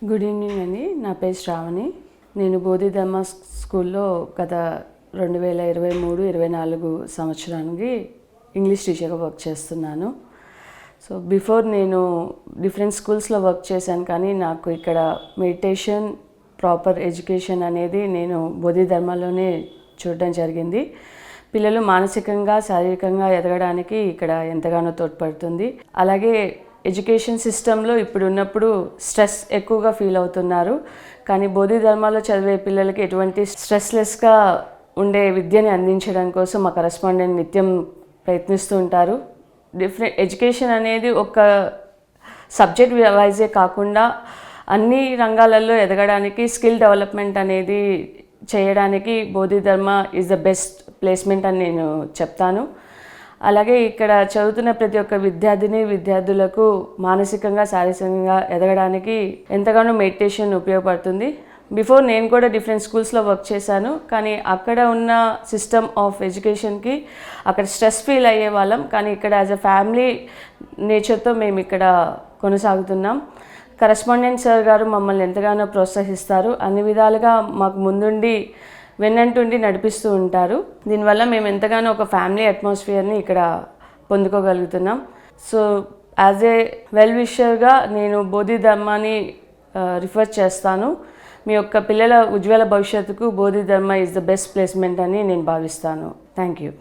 Good evening అండి. నా పేరు శ్రావణి. నేను బోధిధర్మ స్కూల్లో గత 2023-24 సంవత్సరానికి ఇంగ్లీష్ టీచర్గా వర్క్ చేస్తున్నాను. సో బిఫోర్ నేను డిఫరెంట్ స్కూల్స్లో వర్క్ చేశాను, కానీ నాకు ఇక్కడ మెడిటేషన్, ప్రాపర్ ఎడ్యుకేషన్ అనేది నేను బోధిధర్మలోనే చూడడం జరిగింది. పిల్లలు మానసికంగా, శారీరకంగా ఎదగడానికి ఇక్కడ ఎంతగానో తోడ్పడుతుంది. అలాగే ఎడ్యుకేషన్ సిస్టంలో ఇప్పుడు ఉన్నప్పుడు స్ట్రెస్ ఎక్కువగా ఫీల్ అవుతున్నారు, కానీ బోధిధర్మాలో చదివే పిల్లలకి ఎటువంటి స్ట్రెస్లెస్గా ఉండే విద్యని అందించడం కోసం మా కరెస్పాండెంట్ నిత్యం ప్రయత్నిస్తూ ఉంటారు. డిఫరెంట్ ఎడ్యుకేషన్ అనేది ఒక సబ్జెక్ట్ వైజే కాకుండా అన్ని రంగాలలో ఎదగడానికి స్కిల్ డెవలప్మెంట్ అనేది చేయడానికి Bodhidharma is the best placement అని నేను చెప్తాను. అలాగే ఇక్కడ చదువుతున్న ప్రతి ఒక్క విద్యార్థులకు మానసికంగా, శారీరకంగా ఎదగడానికి ఎంతగానో మెడిటేషన్ ఉపయోగపడుతుంది. బిఫోర్ నేను కూడా డిఫరెంట్ స్కూల్స్లో వర్క్ చేశాను, కానీ అక్కడ ఉన్న సిస్టమ్ ఆఫ్ ఎడ్యుకేషన్కి అక్కడ స్ట్రెస్ ఫీల్ అయ్యే వాళ్ళం, కానీ ఇక్కడ యాజ్ అ ఫ్యామిలీ నేచర్తో మేము ఇక్కడ కొనసాగుతున్నాం. కరెస్పాండెంట్ సార్ గారు మమ్మల్ని ఎంతగానో ప్రోత్సహిస్తారు, అన్ని విధాలుగా మాకు ముందుండి వెన్నంటుండి నడిపిస్తూ ఉంటారు. దీనివల్ల మేము ఎంతగానో ఒక ఫ్యామిలీ అట్మాస్ఫియర్ని ఇక్కడ పొందుకోగలుగుతున్నాం. సో యాజ్ ఏ వెల్ విషర్గా నేను బోధిధర్మాని రిఫర్ చేస్తాను. మీ యొక్క పిల్లల ఉజ్వల భవిష్యత్తుకు Bodhidharma is the best placement అని నేను భావిస్తాను. Thank you.